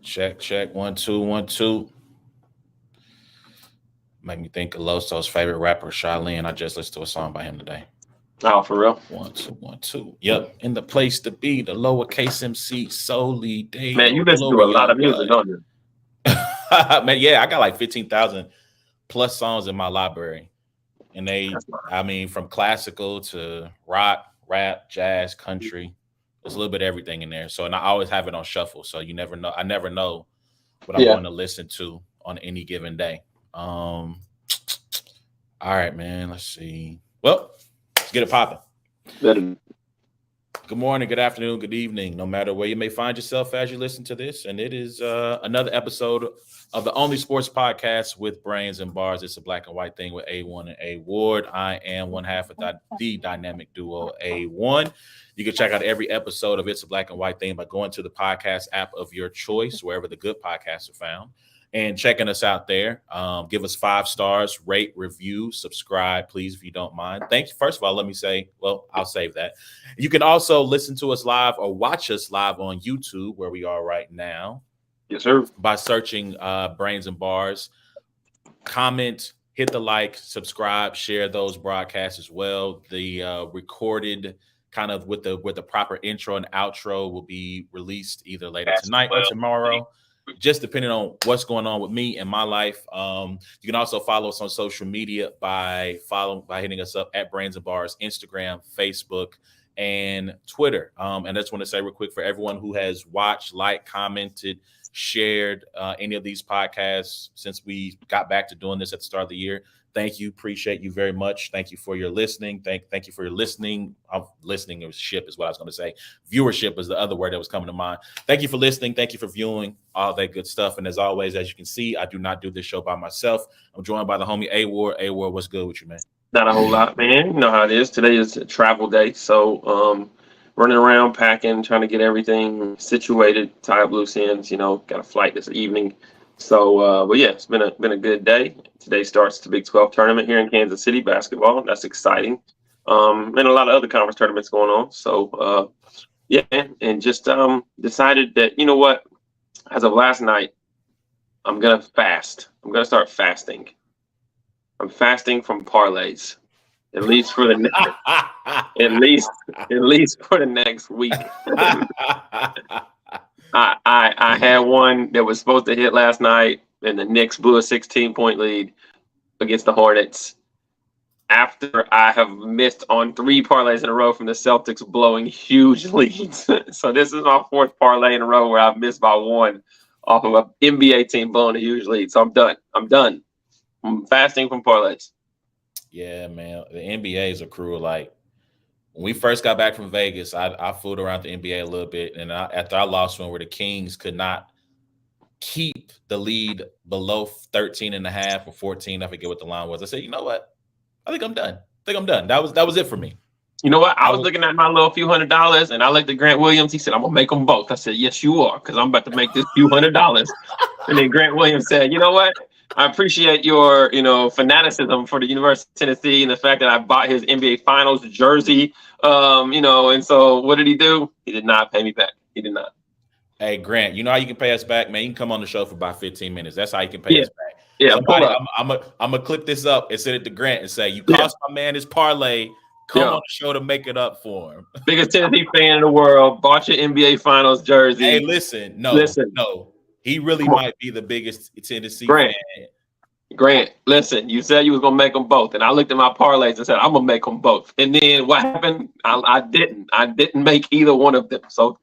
Check, check. 1, 2, 1, 2. Make me think of Loso's favorite rapper, Shaolin. I just listened to a song by him today. Oh, for real? 1, 2, 1, 2. Yep. In the place to be, the lowercase MC solely Man, you Deo listen to a lot Gloria. of music, don't you? Man, yeah, I got like 15,000 plus songs in my library. And That's fine. from classical to rock, rap, jazz, country. There's a little bit of everything in there. So, and I always have it on shuffle. So you never know. I never know what I'm Yeah. going to listen to on any given day. All right, man. Let's see. Well, let's get it popping. Better. Good morning, good afternoon, good evening, no matter where you may find yourself as you listen to this. And it is another episode of the Only Sports Podcast with Brains and Bars. It's a black and white thing with A1 and A Ward. I am one half of the dynamic duo A1. You can check out every episode of It's a Black and White Thing by going to the podcast app of your choice, wherever the good podcasts are found, and checking us out there. Give us 5 stars, rate, review, subscribe, please, if you don't mind. Thank you. First of all, let me say, well, I'll save that. You can also listen to us live or watch us live on YouTube, where we are right now. Yes, sir. By searching Brains and Bars. Comment, hit the like, subscribe, share those broadcasts as well. The recorded kind of with the proper intro and outro will be released either later tonight or tomorrow, just depending on what's going on with me and my life. You can also follow us on social media by hitting us up at Brains and Bars, Instagram, Facebook, and Twitter. And I just want to say real quick, for everyone who has watched, liked, commented, shared any of these podcasts since we got back to doing this at the start of the year, thank you. Appreciate you very much. Thank you for your listening. Thank you for your listening. Listening-ship is what I was going to say. Viewership is the other word that was coming to mind. Thank you for listening. Thank you for viewing, all that good stuff. And as always, as you can see, I do not do this show by myself. I'm joined by the homie A Ward. A Ward, what's good with you, man? Not a whole lot, man. You know how it is. Today is a travel day, so running around, packing, trying to get everything situated, tie up loose ends. Got a flight this evening. So, but yeah, it's been a good day. Today starts the Big 12 tournament here in Kansas City, basketball. That's exciting. And a lot of other conference tournaments going on. So, yeah, and just decided that, you know what, as of last night, I'm gonna fast. I'm gonna start fasting. I'm fasting from parlays, at least for the at least for the next week. I had one that was supposed to hit last night, and the Knicks blew a 16-point lead against the Hornets. After I have missed on 3 parlays in a row from the Celtics blowing huge leads. So this is my 4th parlay in a row where I've missed by 1 off of an NBA team blowing a huge lead. So I'm done. I'm fasting from parlays. Yeah, man. The NBA is a crew. Like, when we first got back from Vegas, I fooled around the NBA a little bit. And after I lost one where the Kings could not keep the lead below 13 and a half or 14, I forget what the line was, I said, you know what? I think I'm done. That was it for me. You know what? I was looking at my little few $100s, and I looked at Grant Williams. He said, I'm going to make them both. I said, yes, you are, because I'm about to make this few $100. And then Grant Williams said, you know what? I appreciate your, fanaticism for the University of Tennessee and the fact that I bought his NBA Finals jersey, and so what did he do? He did not pay me back. He did not. Hey, Grant, you know how you can pay us back, man? You can come on the show for about 15 minutes. That's how you can pay us back. Yeah, I'm gonna clip this up and send it to Grant and say, you cost my man his parlay. Come on the show to make it up for him. Biggest Tennessee fan in the world. Bought your NBA Finals jersey. Hey, listen. No. He really might be the biggest Tennessee fan. Grant, listen. You said you was gonna make them both, and I looked at my parlays and said I'm gonna make them both. And then what happened? I didn't make either one of them. So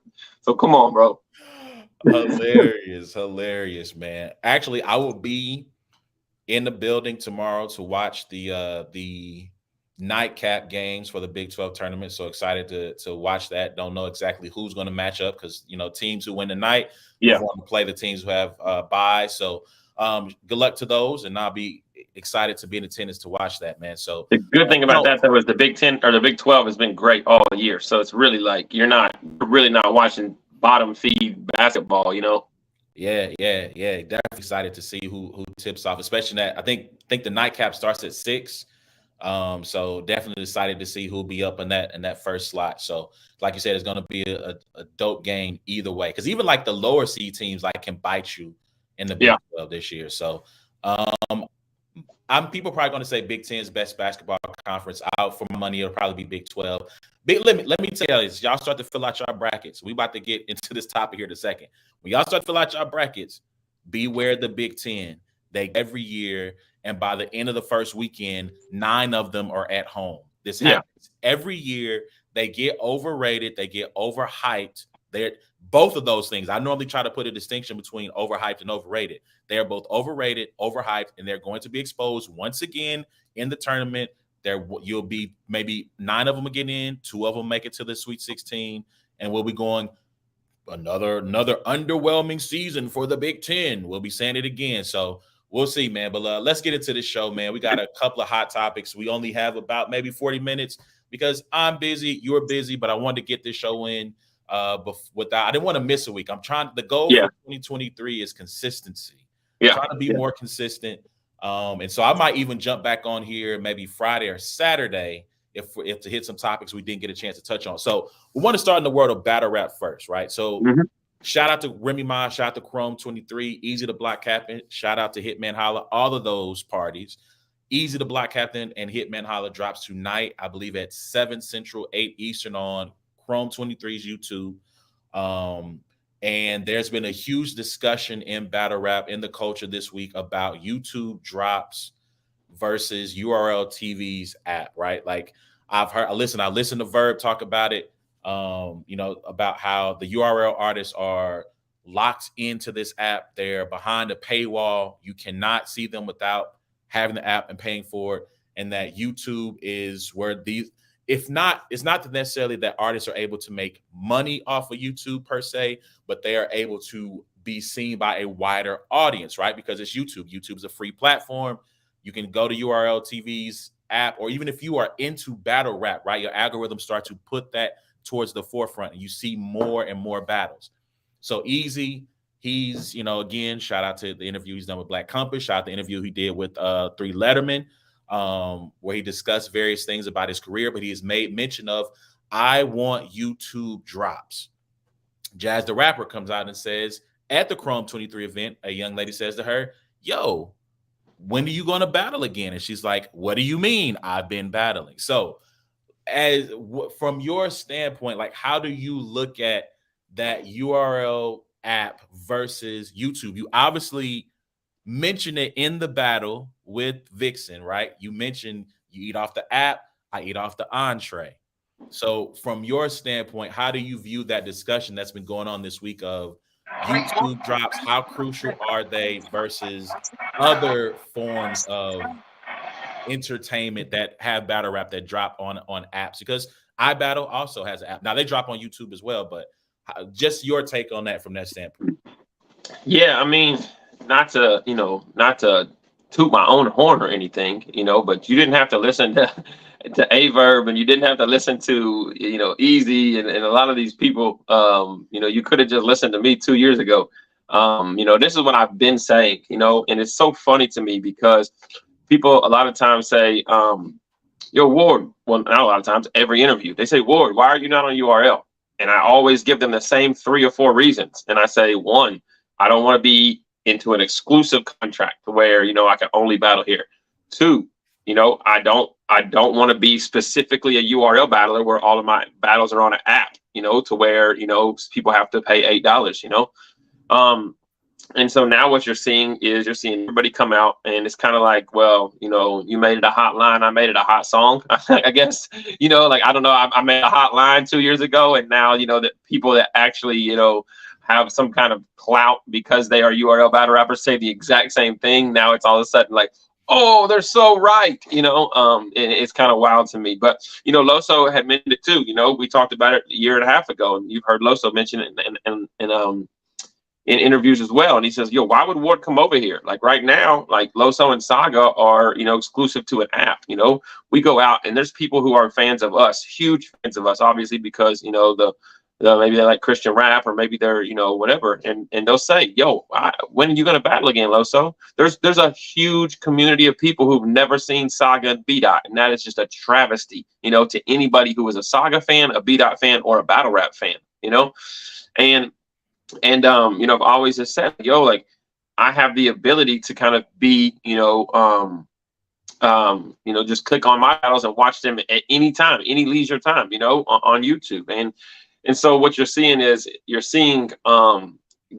come on, bro. Hilarious, man. Actually, I will be in the building tomorrow to watch the nightcap games for the Big 12 tournament. So excited to watch that. Don't know exactly who's going to match up because, teams who win tonight want to play the teams who have bye. So good luck to those, and I'll be excited to be in attendance to watch that, man. So the good thing about that though is the Big 10 or the Big 12 has been great all year. So it's really like you're really not watching bottom feed basketball, Yeah, definitely excited to see who tips off, especially that I think the nightcap starts at 6. So definitely excited to see who'll be up in that first slot. So like you said, it's going to be a dope game either way, because even like the lower seed teams like can bite you in the Big Yeah. 12 this year. So people probably going to say Big Ten's best basketball conference. Out for my money, it'll probably be Big 12. Let me tell you this. Y'all start to fill out your brackets. We about to get into this topic here in a second. When y'all start to fill out your brackets, beware the Big Ten. They every year, and by the end of the first weekend, 9 of them are at home. This happens every year. They get overrated. They get overhyped. They're both of those things. I normally try to put a distinction between overhyped and overrated. They are both overrated, overhyped, and they're going to be exposed once again in the tournament. You'll be maybe 9 of them will get in, 2 of them make it to the Sweet 16, and we'll be going another underwhelming season for the Big Ten. We'll be saying it again. So we'll see, man. But let's get into this show, man. We got a couple of hot topics. We only have about maybe 40 minutes because I'm busy, you're busy, but I wanted to get this show in. I didn't want to miss a week. The goal for 2023 is consistency. Trying to be more consistent. And so I might even jump back on here maybe Friday or Saturday if to hit some topics we didn't get a chance to touch on. So we want to start in the world of battle rap first, right? So shout out to Remy Ma, shout out to Chrome 23, Easy to Block Captain, shout out to Hitman Holla, all of those parties. Easy to Block Captain and Hitman Holla drops tonight, I believe at 7 Central, 8 Eastern on Chrome 23's YouTube. And there's been a huge discussion in battle rap in the culture this week about YouTube drops versus URL TV's app, right? Like I listened to Verb talk about it, about how the URL artists are locked into this app. They're behind a paywall. You cannot see them without having the app and paying for it. And that YouTube is where it's not necessarily that artists are able to make money off of YouTube per se, but they are able to be seen by a wider audience, right? Because it's YouTube. YouTube's a free platform. You can go to URL TV's app, or even if you are into battle rap, right? Your algorithms start to put that towards the forefront and you see more and more battles. So Easy, he's, again, shout out to the interview he's done with Black Compass, shout out to the interview he did with 3 Letterman, where he discussed various things about his career, but he has made mention of, I want YouTube drops. Jazz the Rapper comes out and says, at the Chrome 23 event, a young lady says to her, yo, when are you going to battle again? And she's like, what do you mean I've been battling? So from your standpoint, like, how do you look at that URL app versus YouTube? You obviously mentioned it in the battle with Vixen, right? You mentioned you eat off the app, I eat off the entree. So from your standpoint, how do you view that discussion that's been going on this week of YouTube drops? How crucial are they versus other forms of entertainment that have battle rap that drop on apps? Because iBattle also has an app. Now they drop on YouTube as well, but just your take on that from that standpoint. Yeah, I mean, not to toot my own horn or anything, but you didn't have to listen to Averb, and you didn't have to listen to Easy and a lot of these people. You could have just listened to me 2 years ago. This is what I've been saying, and it's so funny to me because people a lot of times say, yo, Ward, well, not a lot of times, every interview, they say, Ward, why are you not on URL? And I always give them the same 3 or 4 reasons. And I say, 1, I don't want to be into an exclusive contract where, I can only battle here. 2, I don't want to be specifically a URL battler where all of my battles are on an app, to where, people have to pay $8, And so now what you're seeing everybody come out, and it's kind of like, well, you made it a hot line, I made it a hot song. I guess, I don't know, I made a hot line 2 years ago, and now, that people that actually, have some kind of clout because they are URL battle rappers say the exact same thing. Now it's all of a sudden like, oh, they're so right, and it's kind of wild to me. But, Loso had mentioned it too. We talked about it a year and a half ago, and you've heard Loso mention it in interviews as well. And he says, yo, why would Ward come over here? Like right now, like Loso and Saga are, exclusive to an app. We go out and there's people who are fans of us, huge fans of us, obviously, because, the Maybe they like Christian rap, or maybe they're, whatever. And they'll say, yo, when are you going to battle again, Loso? There's a huge community of people who've never seen Saga and B-Dot. And that is just a travesty, to anybody who is a Saga fan, a B-Dot fan, or a battle rap fan, and I've always just said, yo, like, I have the ability to kind of be, just click on my battles and watch them at any time, any leisure time, on YouTube. And so what you're seeing is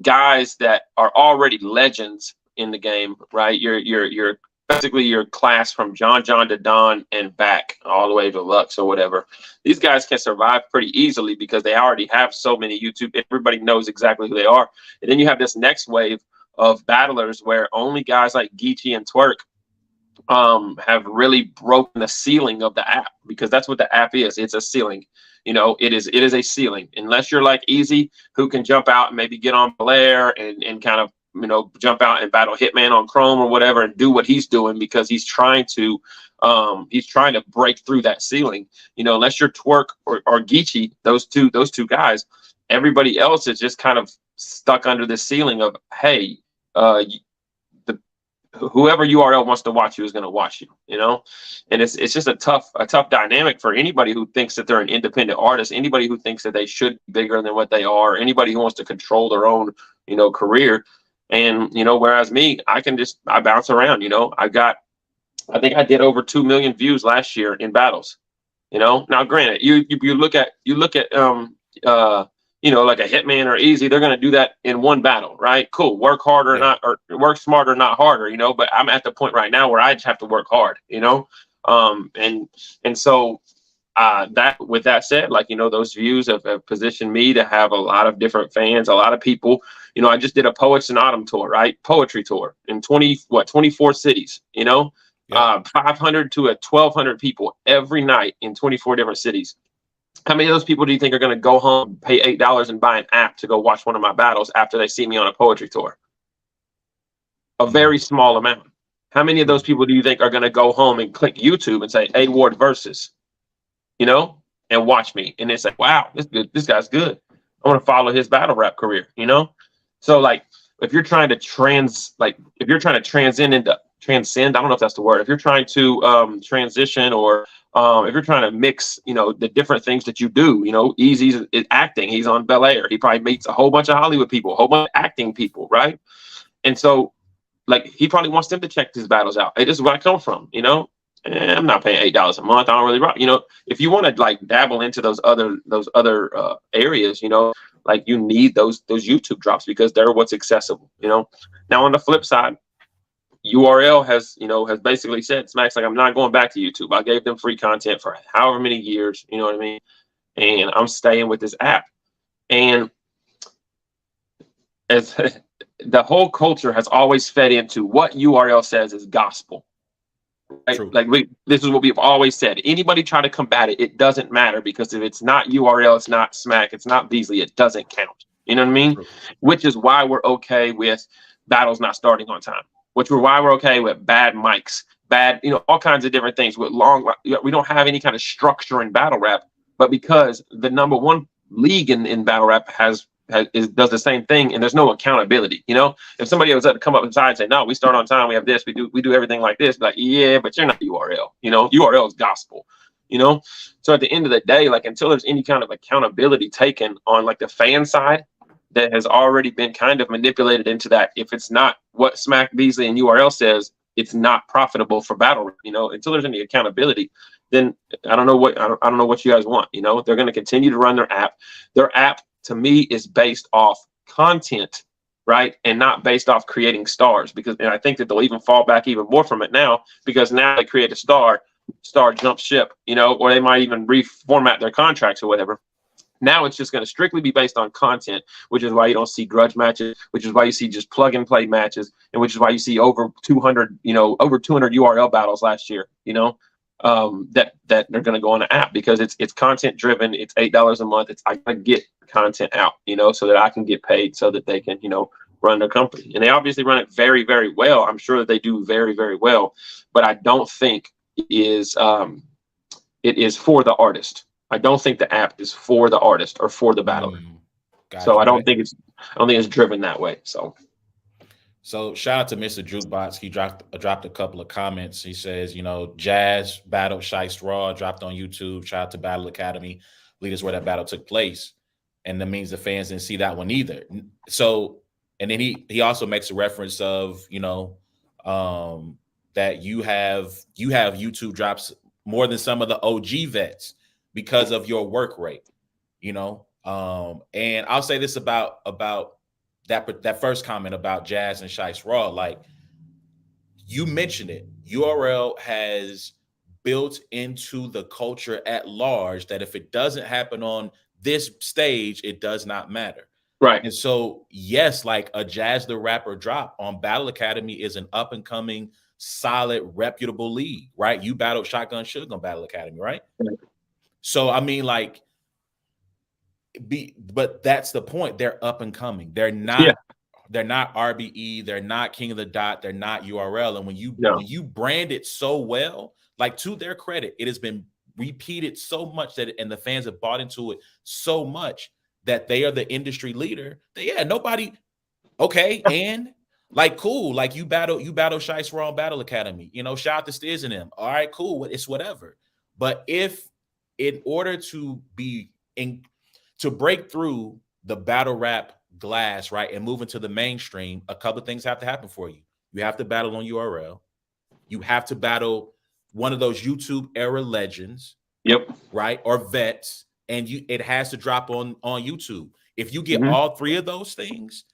guys that are already legends in the game, right? You're basically your class from John to Don and back all the way to Lux or whatever. These guys can survive pretty easily because they already have so many YouTube. Everybody knows exactly who they are. And then you have this next wave of battlers where only guys like Geechee and Twerk have really broken the ceiling of the app, because that's what the app is. It's a ceiling. It is a ceiling. Unless you're like Easy, who can jump out and maybe get on Blair and kind of, jump out and battle Hitman on Chrome or whatever and do what he's doing, because he's trying to break through that ceiling. Unless you're Twerk or Geechee, those two guys, everybody else is just kind of stuck under the ceiling of, hey, whoever URL wants to watch you is going to watch you, and it's just a tough dynamic for anybody who thinks that they're an independent artist, anybody who thinks that they should be bigger than what they are, anybody who wants to control their own, career. And, whereas me, I bounce around, I think I did over 2 million views last year in battles, now granted, you look at like a Hitman or Easy, they're going to do that in one battle, right? Cool. Work harder, or work smarter, not harder, but I'm at the point right now where I just have to work hard, and so that, with that said, like, those views have positioned me to have a lot of different fans, a lot of people. I just did a Poets in Autumn tour, right? Poetry tour in 24 cities, 500 to 1,200 people every night in 24 different cities. How many of those people do you think are going to go home, pay $8 and buy an app to go watch one of my battles after they see me on a poetry tour? A very small amount. How many of those people do you think are going to go home and click YouTube and say, A Ward versus, and watch me? And they say, wow, this guy's good. I want to follow his battle rap career, So like, if you're trying to transcend, I don't know if that's the word. If you're trying to transition, or if you're trying to mix, the different things that you do, Easy's acting. He's on Bel Air. He probably meets a whole bunch of Hollywood people, a whole bunch of acting people, right? And so, like, he probably wants them to check his battles out. Hey, this is where I come from, I'm not paying $8 a month. I don't really rock. If you want to like dabble into those other areas, like, you need those YouTube drops because they're what's accessible. Now on the flip side, URL has basically said, Smack's like, I'm not going back to YouTube. I gave them free content for however many years, you know what I mean? And I'm staying with this app. And as the whole culture has always fed into what URL says is gospel. Right? True. Like, this is what we've always said. Anybody try to combat it, it doesn't matter, because if it's not URL, it's not Smack, it's not Beasley, it doesn't count. You know what I mean? True. Which is why we're okay with battles not starting on time. Why we're okay with bad mics, all kinds of different things. With we don't have any kind of structure in battle rap, but because the number one league in battle rap does the same thing, and there's no accountability. If somebody was to come up inside and say, no, we start on time, we have this, we do everything like this, like, yeah, but you're not URL. URL is gospel. So at the end of the day, like, until there's any kind of accountability taken on like the fan side, that has already been kind of manipulated into that, if it's not what Smack, Beasley, and URL says, it's not profitable for battle. Until there's any accountability, then I don't know what you guys want. They're going to continue to run their app. Their app, to me, is based off content, right, and not based off creating stars. And I think that they'll even fall back even more from it now, because now they create a star jumps ship, or they might even reformat their contracts or whatever. Now it's just going to strictly be based on content, which is why you don't see grudge matches, which is why you see just plug and play matches, and which is why you see over 200 URL battles last year, that they're going to go on the app, because it's content driven. It's $8 a month. I got to get content out, so that I can get paid, so that they can, run their company. And they obviously run it very, very well. I'm sure that they do very, very well, but I don't think it is for the artist. I don't think the app is for the artist or for the battler. So Gotcha. I don't think it's driven that way. So shout out to Mr. Jukebox. He dropped a couple of comments. He says, Jazz battled Shice Raw, dropped on YouTube. Shout out to Battle Academy. Lead us where that battle took place. And that means the fans didn't see that one either. So, and then he also makes a reference of, that you have YouTube drops more than some of the OG vets because of your work rate, and I'll say this about that first comment about Jazz and Shice Raw. Like, you mentioned it, URL has built into the culture at large that if it doesn't happen on this stage, it does not matter. Right. And so, yes, like a Jazz the Rapper drop on Battle Academy is an up and coming, solid, reputable league, right? You battled Shotgun Suge on Battle Academy, right? Right. So, I mean, like, but that's the point. They're up and coming. They're not RBE. They're not King of the Dot. They're not URL. And when you brand it so well, like, to their credit, it has been repeated so much and the fans have bought into it so much that they are the industry leader. Nobody. Okay, and like, cool. Like, you battle Shice Raw on Battle Academy. Shout out to Stiz and them. All right, cool. It's whatever. But if in order to break through the battle rap glass, right, and move into the mainstream, a couple of things have to happen for you. You have to battle on URL. You have to battle one of those YouTube era legends. Yep. Right, or vets, and it has to drop on YouTube. If you get all three of those things,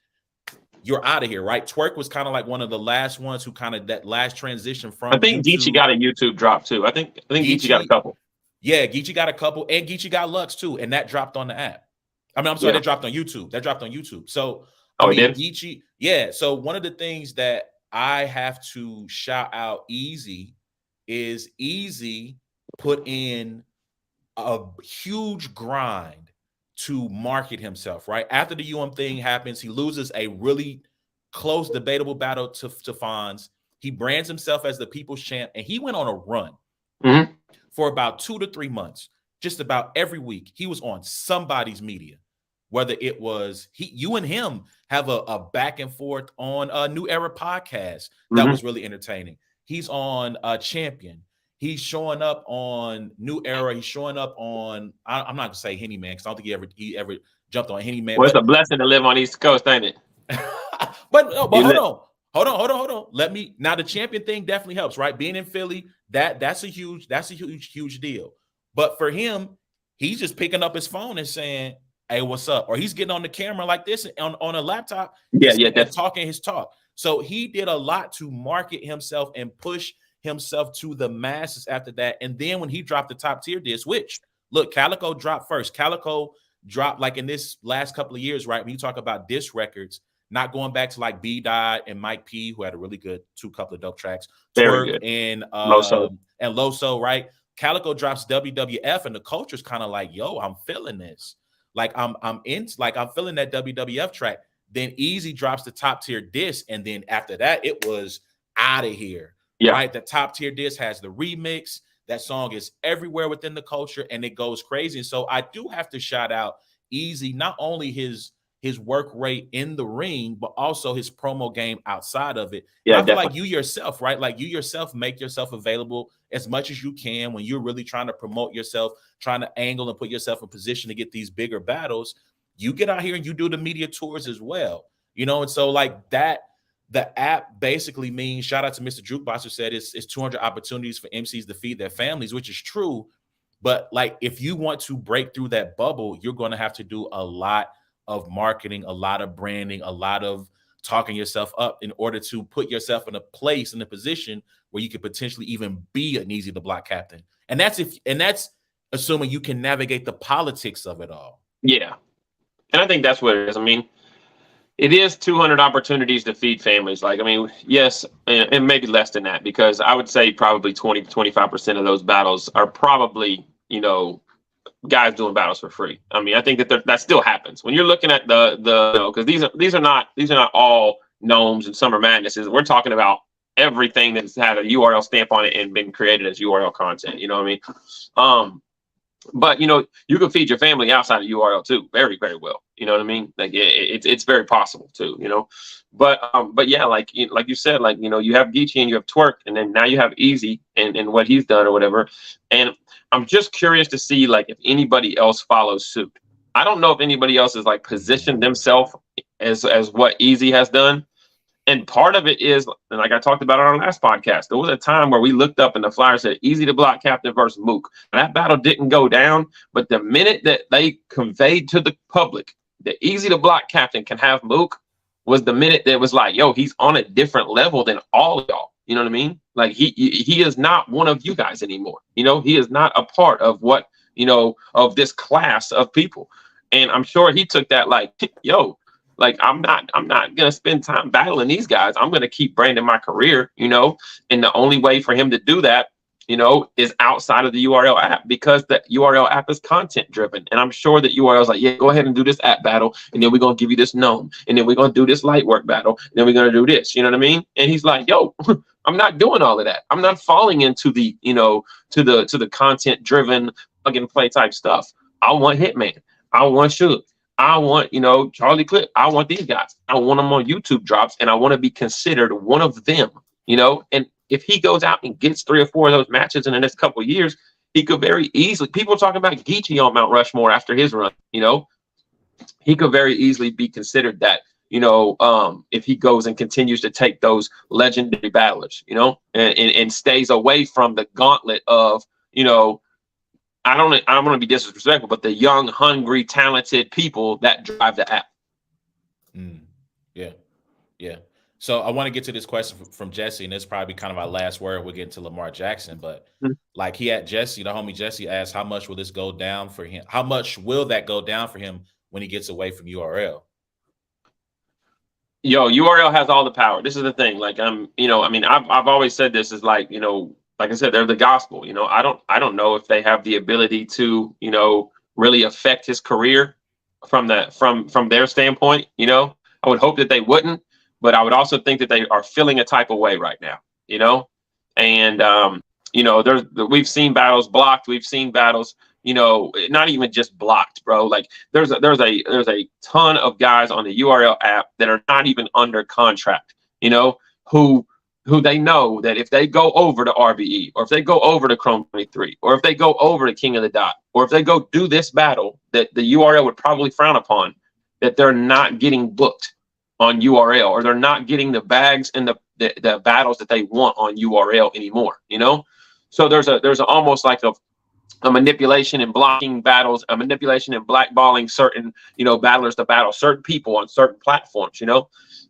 you're out of here, right? Twerk was kind of like one of the last ones who kind of that last transition from. I think Geechee got a YouTube drop too. I think Geechee got a couple. Yeah, Geechee got a couple, and Geechee got Lux too, and that dropped on the app. I mean, I'm sorry, that dropped on YouTube. So, it did? Geechee, yeah. So one of the things that I have to shout out Easy is Easy put in a huge grind to market himself, right? After the thing happens, he loses a really close, debatable battle to Fonz. He brands himself as the people's champ, and he went on a run for about 2 to 3 months. Just about every week, he was on somebody's media, whether it was you and him have a back and forth on a New Era podcast that was really entertaining. He's on Champion. He's showing up on New Era. He's showing up on, I'm not going to say Henny Man, because I don't think he ever jumped on Henny Man. Well, it's a blessing to live on East Coast, ain't it? but hold on. Now the Champion thing definitely helps, right? Being in Philly, that's a huge deal. But for him, he's just picking up his phone and saying, hey, what's up? Or he's getting on the camera like this on a laptop. And talking his talk. So he did a lot to market himself and push himself to the masses after that. And then when he dropped the top tier disc, which, look, Calico dropped first. Calico dropped, like, in this last couple of years, right? When you talk about disc records, not going back to like B Dot and Mike P, who had a really good couple of dope tracks. Very Twerk good. And Loso, right? Calico drops WWF, and the culture's kind of like, yo, I'm feeling this. Like, I'm feeling that WWF track. Then Easy drops the top tier disc, and then after that, it was out of here. Yeah. Right? The top tier disc has the remix. That song is everywhere within the culture, and it goes crazy. And so I do have to shout out Easy, not only his work rate in the ring, but also his promo game outside of it. Yeah, I feel like you yourself, right? Like, you yourself make yourself available as much as you can when you're really trying to promote yourself, trying to angle and put yourself in position to get these bigger battles. You get out here and you do the media tours as well, and so like that. The app basically means, shout out to Mr. Jukebox, who said it's 200 opportunities for MCs to feed their families, which is true. But like, if you want to break through that bubble, you're going to have to do a lot of marketing, a lot of branding, a lot of talking yourself up in order to put yourself in a position where you could potentially even be an Easy the Block captain. And that's assuming you can navigate the politics of it all. Yeah. And I think that's what it is. I mean, it is 200 opportunities to feed families. Like, I mean, yes, and maybe less than that, because I would say probably 20 to 25% of those battles are probably, guys doing battles for free. I mean, I think that still happens when you're looking at because these are not all gnomes and summer madnesses. We're talking about everything that's had a URL stamp on it and been created as URL content. You know what I mean? But you can feed your family outside of URL too, very, very well. You know what I mean? Like it's very possible too. But yeah, like you said, you have Geechee and you have Twerk, and then now you have Easy and what he's done or whatever. And I'm just curious to see like if anybody else follows suit. I don't know if anybody else has like positioned themselves as what Easy has done. And part of it is, and like I talked about on our last podcast, there was a time where we looked up and the flyer said Easy to Block Captain versus Mook. That battle didn't go down, but the minute that they conveyed to the public that Easy to Block Captain can have Mook was the minute that was like, yo, he's on a different level than all of y'all. You know what I mean? Like he is not one of you guys anymore. He is not a part of what, of this class of people. And I'm sure he took that like, yo, like I'm not gonna spend time battling these guys. I'm gonna keep branding my career, and the only way for him to do that, is outside of the URL app, because the URL app is content driven. And I'm sure that URL is like, yeah, go ahead and do this app battle, and then we're gonna give you this gnome, and then we're gonna do this light work battle, and then we're gonna do this, you know what I mean? And he's like, yo, I'm not doing all of that. I'm not falling into the, to the content driven plug and play type stuff. I want Hitman. I want Suge. I want, Charlie Clip. I want these guys. I want them on YouTube drops, and I want to be considered one of them, And if he goes out and gets 3 or 4 of those matches in the next couple of years, he could very easily. People are talking about Geechee on Mount Rushmore after his run. He could very easily be considered that. If he goes and continues to take those legendary battlers, and stays away from the gauntlet of, I don't want to be disrespectful, but the young, hungry, talented people that drive the app. Yeah. So I want to get to this question from Jesse, and this is probably kind of our last word. We'll get into Lamar Jackson, but like he had Jesse, the homie Jesse asked, how much will this go down for him? How much will that go down for him when he gets away from URL? Yo, URL has all the power. This is the thing. Like I've always said this is like, like I said, they're the gospel. I don't know if they have the ability to, really affect his career from their standpoint. I would hope that they wouldn't, but I would also think that they are feeling a type of way right now. And we've seen battles blocked. We've seen battles, not even just blocked, bro. Like there's a ton of guys on the URL app that are not even under contract, who they know that if they go over to RBE, or if they go over to Chrome 23, or if they go over to King of the Dot, or if they go do this battle that the URL would probably frown upon, that they're not getting booked on URL, or they're not getting the bags and the battles that they want on URL anymore, So there's almost like a manipulation in blocking battles, a manipulation in blackballing certain, battlers to battle certain people on certain platforms,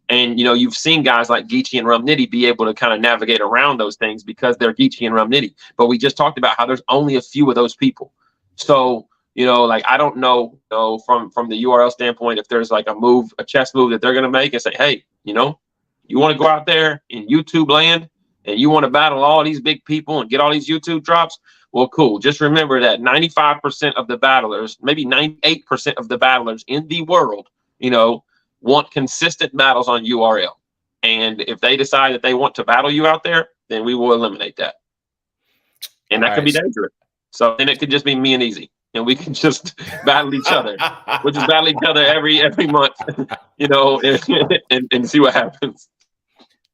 And, you've seen guys like Geechee and Rum Nitty be able to kind of navigate around those things because they're Geechee and Rum Nitty. But we just talked about how there's only a few of those people. So, like, I don't know, from the URL standpoint, if there's like a chess move that they're going to make and say, hey, you want to go out there in YouTube land and you want to battle all these big people and get all these YouTube drops. Well, cool. Just remember that 95% of the battlers, maybe 98% of the battlers in the world, want consistent battles on URL. And if they decide that they want to battle you out there, then we will eliminate that. And that could be dangerous. So then it could just be me and Easy. And we can just battle each other. We'll just battle each other every month, and see what happens.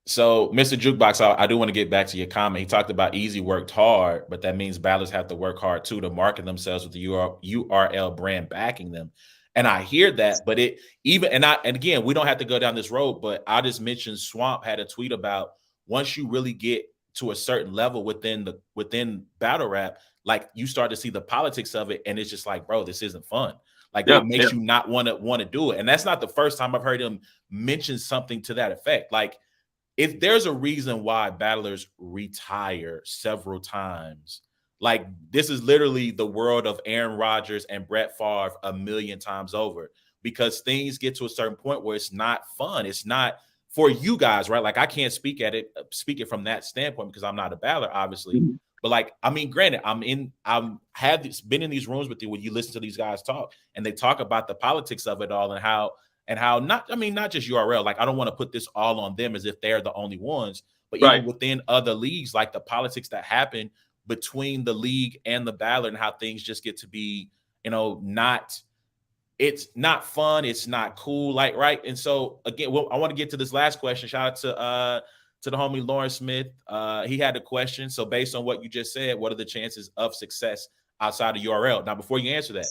So, Mr. Jukebox, I do want to get back to your comment. He talked about Easy worked hard, but that means battlers have to work hard too to market themselves with the URL brand backing them. And I hear that, but and again, we don't have to go down this road, but I just mentioned Swamp had a tweet about once you really get to a certain level within battle rap, like you start to see the politics of it, and it's just like, bro, this isn't fun. Like it makes you not want to do it. And that's not the first time I've heard him mention something to that effect. Like, if there's a reason why battlers retire several times, like this is literally the world of Aaron Rodgers and Brett Favre 1,000,000 times over, because things get to a certain point where it's not fun. It's not for you guys, right? Like I can't speak it from that standpoint because I'm not a battler, obviously. Mm-hmm. But like, I mean, granted, been in these rooms with you when you listen to these guys talk, and they talk about the politics of it all and how not just URL. Like, I don't want to put this all on them as if they're the only ones, but even within other leagues, like the politics that happen between the league and the battler, and how things just get to be, not, it's not fun, it's not cool, like, right? And so again, well, I want to get to this last question. Shout out to the homie Lauren Smith. He had a question. So based on what you just said, what are the chances of success outside of URL? Now, before you answer that,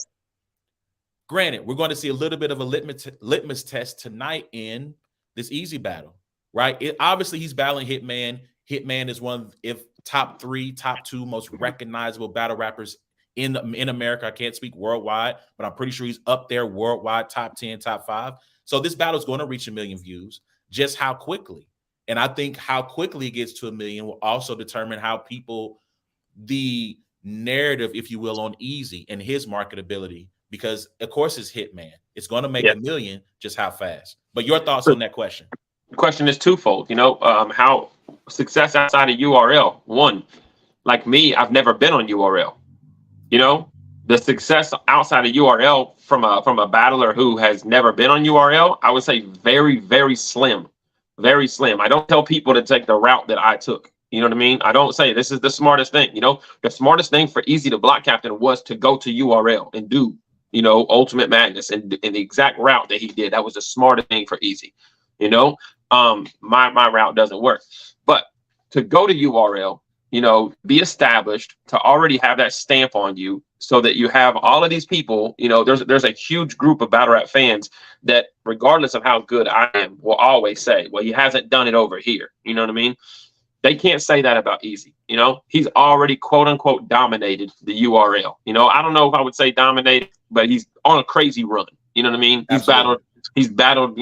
granted, we're going to see a little bit of a litmus test tonight in this easy battle, right? Obviously, he's battling Hitman. Hitman is one of, if top 3, top 2 most recognizable battle rappers in America. I can't speak worldwide, but I'm pretty sure he's up there worldwide, top 10, top 5. So this battle is going to reach 1 million views. Just how quickly? And I think how quickly it gets to 1 million will also determine how people, the narrative, if you will, on Easy and his marketability, because of course it's Hitman. It's going to make 1 million, just how fast. But your thoughts on that question? The question is twofold, how success outside of URL. One, like me, I've never been on URL. The success outside of URL from a battler who has never been on URL, I would say very, very slim. Very slim. I don't tell people to take the route that I took. You know what I mean? I don't say this is the smartest thing. The smartest thing for Easy the Block Captain was to go to URL and do, Ultimate Madness and the exact route that he did. That was the smartest thing for Easy. My route doesn't work. But to go to URL, be established, to already have that stamp on you, so that you have all of these people, there's a huge group of battle rap fans that, regardless of how good I am, will always say, well, he hasn't done it over here. You know what I mean? They can't say that about Easy. He's already quote unquote dominated the URL. I don't know if I would say dominated, but he's on a crazy run. You know what I mean? Absolutely. He's battled,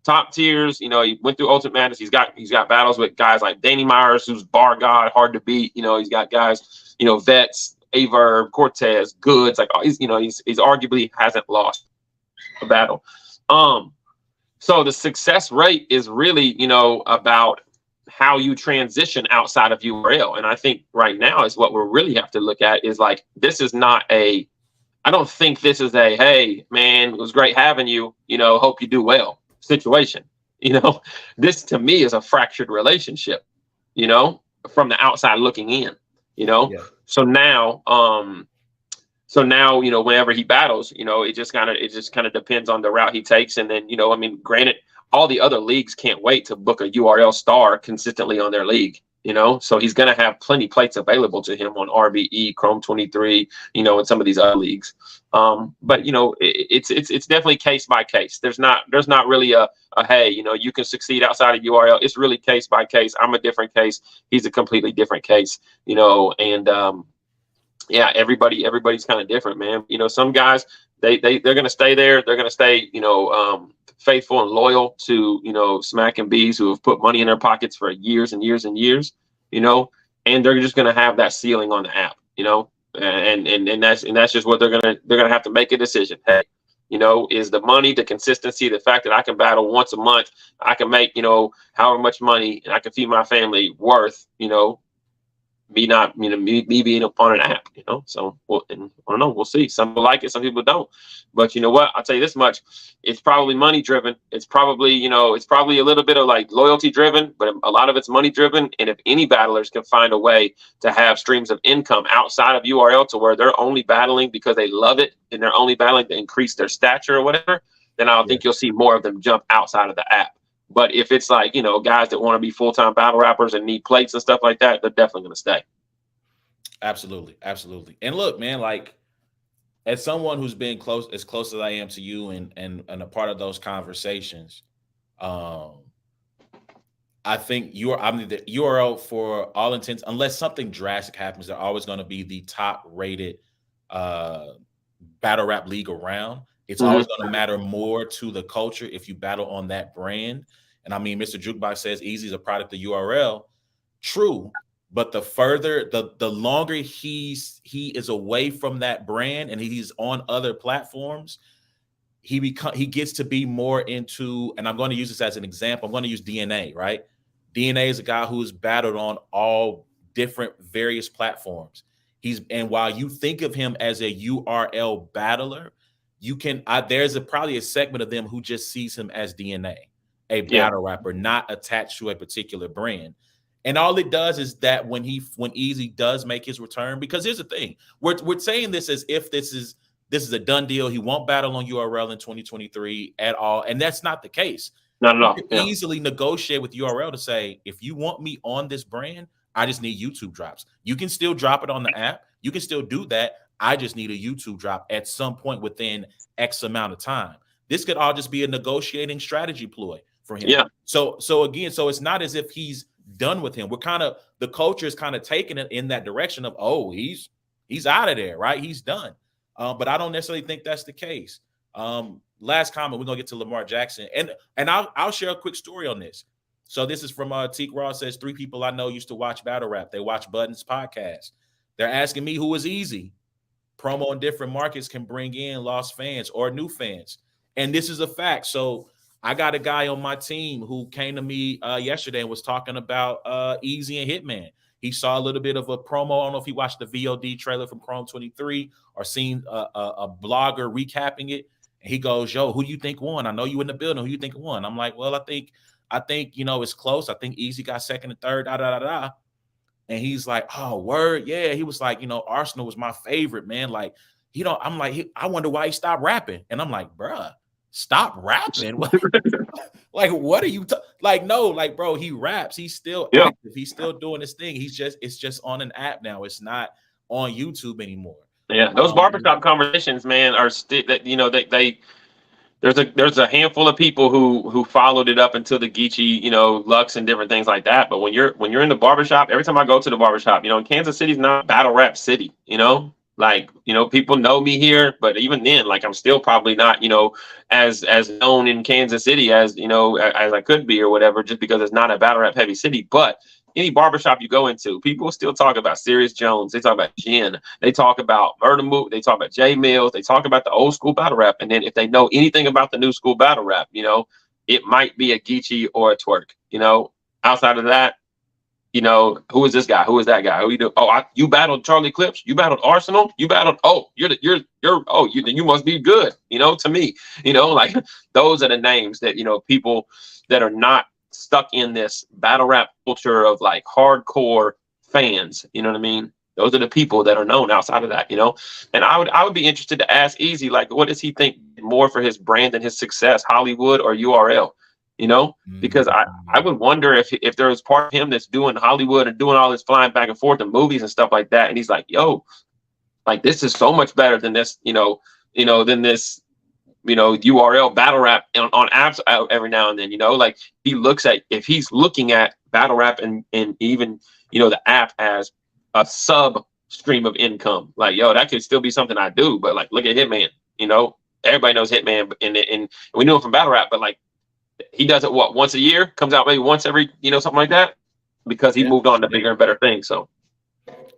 top tiers. He went through Ultimate Madness. He's got battles with guys like Danny Myers, who's bar god, hard to beat. He's got guys, Vets, Averb, Cortez, Goods. Like he's arguably hasn't lost a battle. So the success rate is really, about how you transition outside of URL. And I think right now is what we really have to look at is like, this is not I don't think this is a, hey man, it was great having you, hope you do well situation. This to me is a fractured relationship, from the outside looking in, Yeah. So now, whenever he battles, it just kind of depends on the route he takes. And then, granted, all the other leagues can't wait to book a URL star consistently on their league, so he's going to have plenty plates available to him on RBE, Chrome 23, and some of these other leagues. But it's definitely case by case. There's not really a hey, you can succeed outside of URL. It's really case by case. I'm a different case. He's a completely different case, and yeah, everybody's kind of different, man. Some guys, they're going to stay there. They're going to stay, faithful and loyal to, Smack and Bees, who have put money in their pockets for years and years and years, and they're just going to have that ceiling on the app, and that's just what they're going to have to make a decision. Hey, is the money, the consistency, the fact that I can battle once a month, I can make, however much money, and I can feed my family worth, me being on an app, so I don't know, we'll see. Some people like it, some people don't, but you know what, I'll tell you this much, it's probably money driven. It's probably a little bit of like loyalty driven, but a lot of it's money driven. And if any battlers can find a way to have streams of income outside of URL to where they're only battling because they love it and they're only battling to increase their stature or whatever, then I think you'll see more of them jump outside of the app. But if it's like, guys that want to be full-time battle rappers and need plates and stuff like that, they're definitely going to stay. Absolutely. Absolutely. And look, man, like, as someone who's been as close as I am to you and a part of those conversations, I think the URL, for all intents, unless something drastic happens, they're always going to be the top rated battle rap league around. It's always going to matter more to the culture if you battle on that brand. And I mean, Mr. Jukebox says Easy is a product of URL. True. But the longer he is away from that brand and he's on other platforms, he gets to be more into, and I'm going to use this as an example. I'm going to use DNA, right? DNA is a guy who's battled on all different various platforms. And while you think of him as a URL battler, there's probably a segment of them who just sees him as DNA, a battle rapper, not attached to a particular brand. And all it does is that when Easy does make his return, because here's the thing, we're saying this as if this is a done deal. He won't battle on URL in 2023 at all, and that's not the case. Not at all. You can easily negotiate with URL to say, if you want me on this brand, I just need YouTube drops. You can still drop it on the app. You can still do that. I just need a YouTube drop at some point within X amount of time. This could all just be a negotiating strategy ploy for him. Yeah. So again, it's not as if he's done with him. The culture is kind of taking it in that direction of, oh, he's out of there, right? He's done. But I don't necessarily think that's the case. Last comment, we're gonna get to Lamar Jackson, and I'll share a quick story on this. So this is from Teak Raw. Says 3 people I know used to watch battle rap. They watch Budden's podcast. They're asking me who is Easy. Promo in different markets can bring in lost fans or new fans, and this is a fact. So I got a guy on my team who came to me yesterday and was talking about Easy and Hitman. He saw a little bit of a promo. I don't know if he watched the VOD trailer from Chrome 23 or seen a blogger recapping it. And he goes, "Yo, who do you think won? I know you in the building. Who do you think won?" I'm like, "Well, I think it's close. I think Easy got second and third. Da da da da." And he's like, "Oh, word, yeah." He was like, "Arsenal was my favorite, man. Like, I'm like, I wonder why he stopped rapping." And I'm like, "Bruh, stop rapping." Like, what are you no, like, bro, he raps. He's still active. He's still doing his thing. It's just on an app now. It's not on YouTube anymore. Yeah, those barbershop conversations, man, are there's a handful of people who followed it up until the Geechee, Lux and different things like that. But when you're in the barbershop, every time I go to the barbershop, Kansas City's not a battle rap city, Like, people know me here, but even then, like, I'm still probably not, as known in Kansas City as, as I could be or whatever, just because it's not a battle rap heavy city. But any barbershop you go into, people still talk about Sirius Jones. They talk about Jen. They talk about Murder Mook. They talk about Jay Mills. They talk about the old school battle rap. And then if they know anything about the new school battle rap, it might be a Geechee or a Twerk, outside of that. Who is this guy? Who is that guy? Who you do? Oh, you battled Charlie Clips. You battled Arsenal. You battled. Oh, you must be good. To me, like those are the names that people that are not stuck in this battle rap culture of like hardcore fans. You know what I mean? Those are the people that are known outside of that. And I would be interested to ask Easy, like, what does he think more for his brand and his success, Hollywood or URL? Because I would wonder if there was part of him that's doing Hollywood and doing all this flying back and forth in movies and stuff like that. And he's like, yo, like, this is so much better than this, than this, URL battle rap on apps every now and then, like if he's looking at battle rap and even, the app as a sub stream of income, like, yo, that could still be something I do. But like, look at Hitman, everybody knows Hitman and we knew him from battle rap, but like, he does it once a year, comes out maybe once every, something like that, because he moved on to bigger and better things. So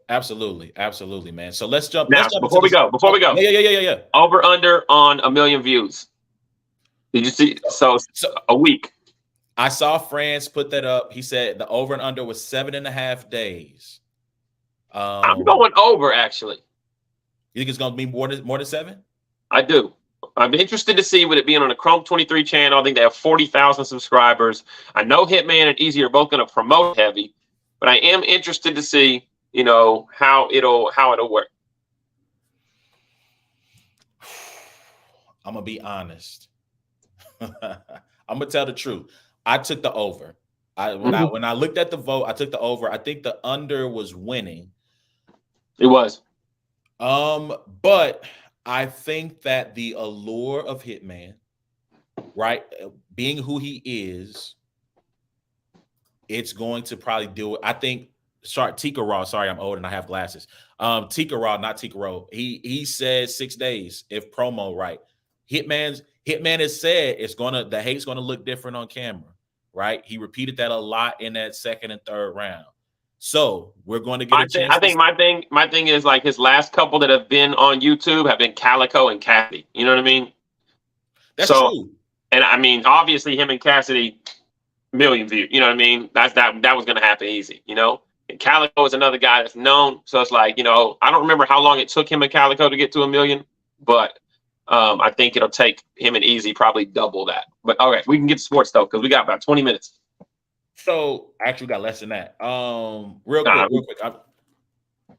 absolutely, man. So let's jump. Before we go. Yeah. Over under on 1 million views. Did you see? So a week. I saw France put that up. He said the over and under was 7.5 days. I'm going over, actually. You think it's going to be more than 7? I do. I'm interested to see with it being on the Chrome 23 channel. I think they have 40,000 subscribers. I know Hitman and Easy are both going to promote heavy, but I am interested to see, how it'll work. I'm gonna be honest. I'm gonna tell the truth. I took the over. When I looked at the vote, I took the over. I think the under was winning. It was. But I think that the allure of Hitman, right, being who he is, it's going to probably do it. I think, Tika Raw, sorry, I'm old and I have glasses. Tika Raw, not Tika Raw. He said 6 days if promo right. Hitman has said the hate's gonna look different on camera, right? He repeated that a lot in that second and third round. So we're going to get a chance. I think my thing is like his last couple that have been on YouTube have been Calico and Cassidy. You know what I mean? That's true. And I mean, obviously him and Cassidy, 1 million views. You know what I mean? That was going to happen easy. And Calico is another guy that's known. So it's like, I don't remember how long it took him and Calico to get to 1 million, but I think it'll take him and Easy probably double that. But all right, we can get to sports though, because we got about 20 minutes. So actually, we got less than that. Real Nah, quick.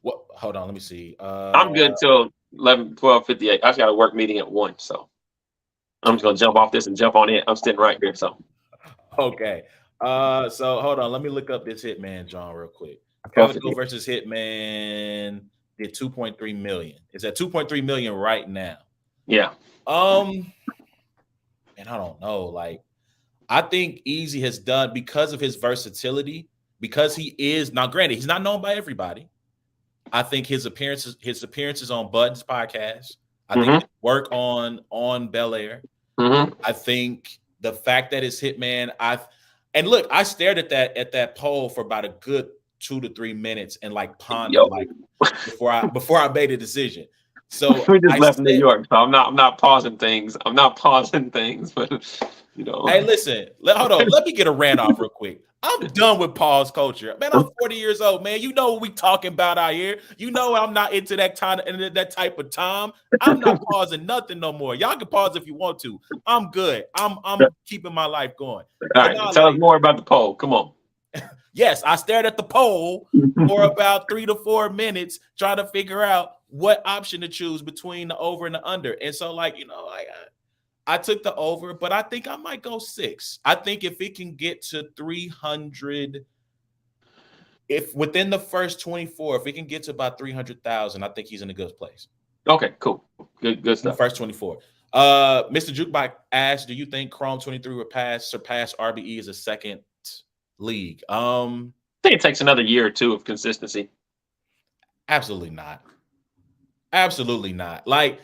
What? Hold on, let me see. I'm good till 12:58. I just got a work meeting at 1, so I'm just gonna jump off this and jump on it. I'm sitting right here, so Okay. So hold on, let me look up this Hitman John real quick. Calico 12:58. versus Hitman did 2.3 million. It's at 2.3 million right now. Yeah. And I don't know. Like, I think Easy has done because of his versatility, because he is now granted, he's not known by everybody. I think his appearances on Budden's podcast, I think his work on Bel Air. I think the fact that it's Hitman, and look, I stared at that poll for about a good 2 to 3 minutes and like pondered like before I made a decision. So we just left New York, so I'm not pausing things. I'm not pausing things, but you know. Hey, listen, hold on. Let me get a rant off real quick. I'm done with pause culture. Man, I'm 40 years old, man. You know what we talking about out here. You know I'm not into that type of time. I'm not pausing nothing no more. Y'all can pause if you want to. I'm good. I'm keeping my life going. All right, tell us more about the poll. Come on. Yes, I stared at the poll for about 3 to 4 minutes trying to figure out what option to choose between the over and the under. And so, like, you know, I took the over, but I think I might go 6. I think if it can get to 300, if within the first 24, if it can get to about 300,000, I think he's in a good place. Okay, cool. Good stuff. The first 24. Mr. Jukebox asked, do you think Chrome 23 will surpass RBE as a second league? I think it takes another year or two of consistency. Absolutely not. Absolutely not. Like,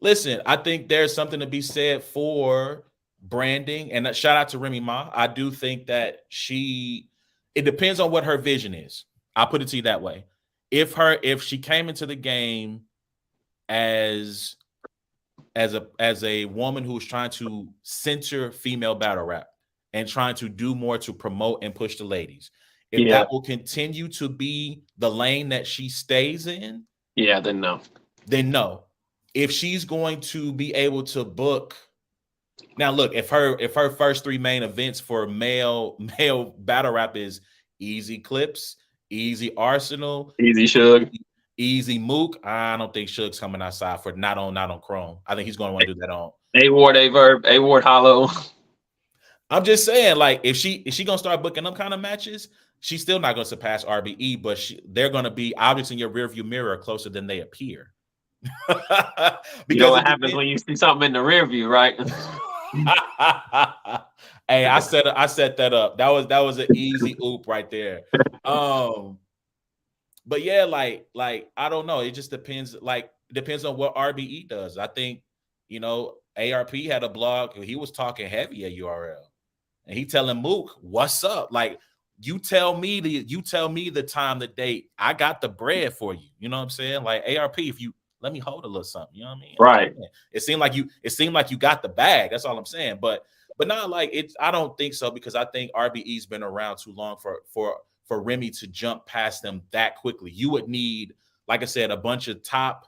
listen, I think there's something to be said for branding, and a shout out to Remy Ma. I do think that it depends on what her vision is. I'll put it to you that way. If she came into the game as a woman who's trying to center female battle rap and trying to do more to promote and push the ladies, if that will continue to be the lane that she stays in, then no. Then no. If she's going to be able to book, now look, if her first 3 main events for male battle rap is Easy Clips, Easy Arsenal, Easy Suge, Easy Mook, I don't think Suge's coming outside for not on Chrome. I think he's going to want to do that on A Ward, A Verb, A Ward Hollow. I'm just saying, like, if she gonna start booking them kind of matches, she's still not gonna surpass RBE, but they're gonna be obviously in your rearview mirror closer than they appear. Because you know what happens when you see something in the rear view, right? Hey, I set that up. That was an easy oop right there. But yeah, like I don't know. It just depends. Like, it depends on what RBE does. I think, you know, ARP had a blog. He was talking heavy at URL, and he telling Mook, "What's up? Like, you tell me the time, the date. I got the bread for you. You know what I'm saying? Like, ARP, if you let me hold a little something, you know what I mean? Right. It seemed like you got the bag. That's all I'm saying. But not like it's. I don't think so, because I think RBE's been around too long for Remy to jump past them that quickly. You would need, like I said, a bunch of top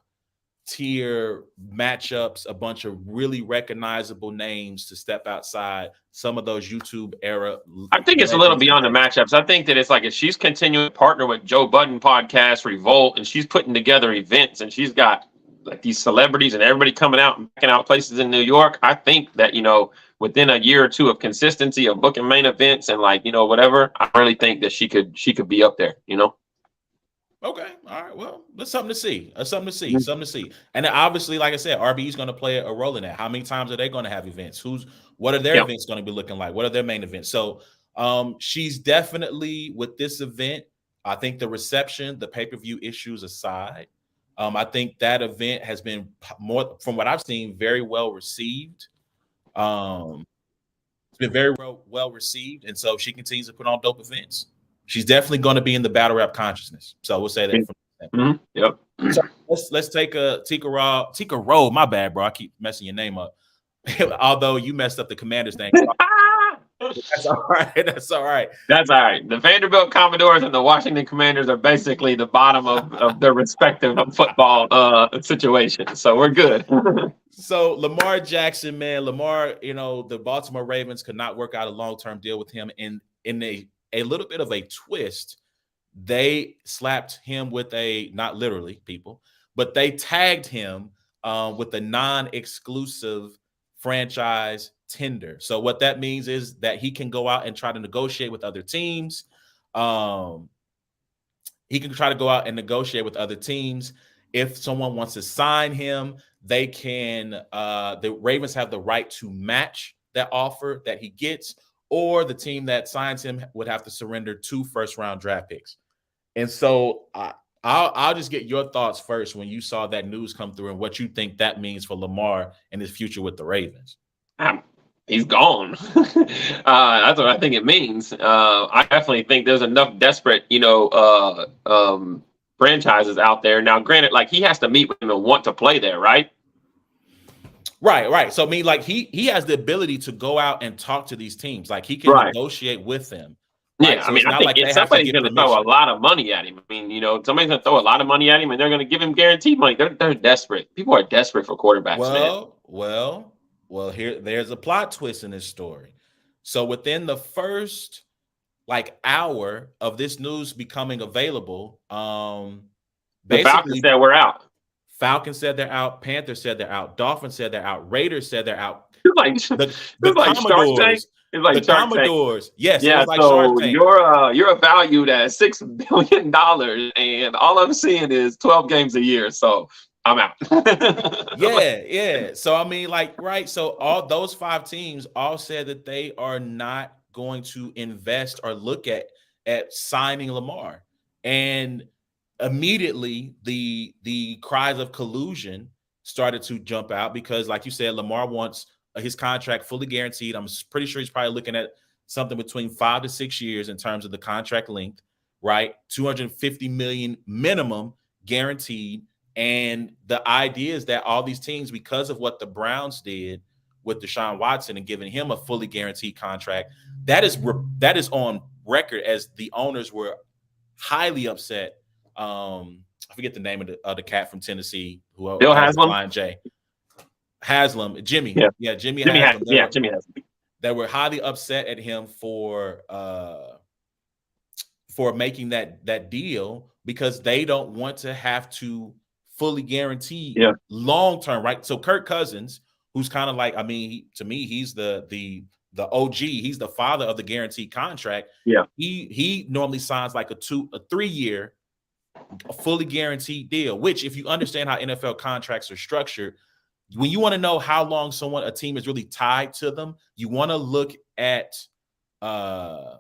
tier matchups, a bunch of really recognizable names to step outside some of those YouTube era. I think it's a little beyond the matchups. I think that it's like if she's continuing to partner with Joe Budden podcast, Revolt, and she's putting together events, and she's got like these celebrities and everybody coming out and backing out places in New York. I think that, you know, within a year or two of consistency of booking main events and, like, you know, whatever, I really think that she could be up there, you know. Okay. All right. Well, that's something to see. Something to see. And then obviously, like I said, RBE is going to play a role in that. How many times are they going to have events? What are their events going to be looking like? What are their main events? So she's definitely, with this event, I think the reception, the pay-per-view issues aside, I think that event has been more, from what I've seen, very well received. It's been very well received. And so she continues to put on dope events. She's definitely going to be in the battle rap consciousness. So we'll say that. Yep. So let's take a Tika Rowe. My bad, bro. I keep messing your name up. Although you messed up the Commanders thing. That's all right. That's all right. That's all right. The Vanderbilt Commodores and the Washington Commanders are basically the bottom of their respective football situations. So we're good. So Lamar Jackson, man, you know, the Baltimore Ravens could not work out a long-term deal with him in a a little bit of a twist. They slapped him with not literally, people, but they tagged him with a non-exclusive franchise tender. So what that means is that he can go out and try to negotiate with other teams. He can try to go out and negotiate with other teams. If someone wants to sign him, they can. The Ravens have the right to match that offer that he gets, or the team that signs him would have to surrender 2 first-round draft picks. And so I'll just get your thoughts first when you saw that news come through and what you think that means for Lamar and his future with the Ravens. He's gone. That's what I think it means. I definitely think there's enough desperate, franchises out there. Now, granted, like he has to meet with them and want to play there, right? Right. So I mean, like he has the ability to go out and talk to these teams. Like he can negotiate with them. Right? Yeah, so I mean, I think somebody's going to throw a lot of money at him. I mean, somebody's going to throw a lot of money at him, and they're going to give him guaranteed money. They're desperate. People are desperate for quarterbacks, man. Well, there's a plot twist in this story. So within the first hour of this news becoming available, the Falcons said we're out. Falcons said they're out. Panthers said they're out. Dolphins said they're out. Raiders said they're out. The Commodores. It's like the Commodores. Yes. Yeah. Like so you're valued at $6 billion, and all I'm seeing is 12 games a year. So I'm out. Yeah. So I mean, right. So all those 5 teams all said that they are not going to invest or look at signing Lamar, and immediately the cries of collusion started to jump out because, like you said, Lamar wants his contract fully guaranteed. I'm pretty sure he's probably looking at something between 5 to 6 years in terms of the contract length, right? $250 million minimum guaranteed. And the idea is that all these teams, because of what the Browns did with Deshaun Watson and giving him a fully guaranteed contract, that is on record as the owners were highly upset. I forget the name of the cat from Tennessee who Bill Haslam, Flying J. Haslam, Jimmy. Yeah, Jimmy Haslam. Jimmy Haslam. That were highly upset at him for making that deal because they don't want to have to fully guarantee long term, right? So Kirk Cousins, who's kind of like, I mean, to me, he's the OG. He's the father of the guaranteed contract. Yeah, he normally signs like a 3 year fully guaranteed deal. Which, if you understand how NFL contracts are structured, when you want to know how long a team is really tied to them, you want to look at the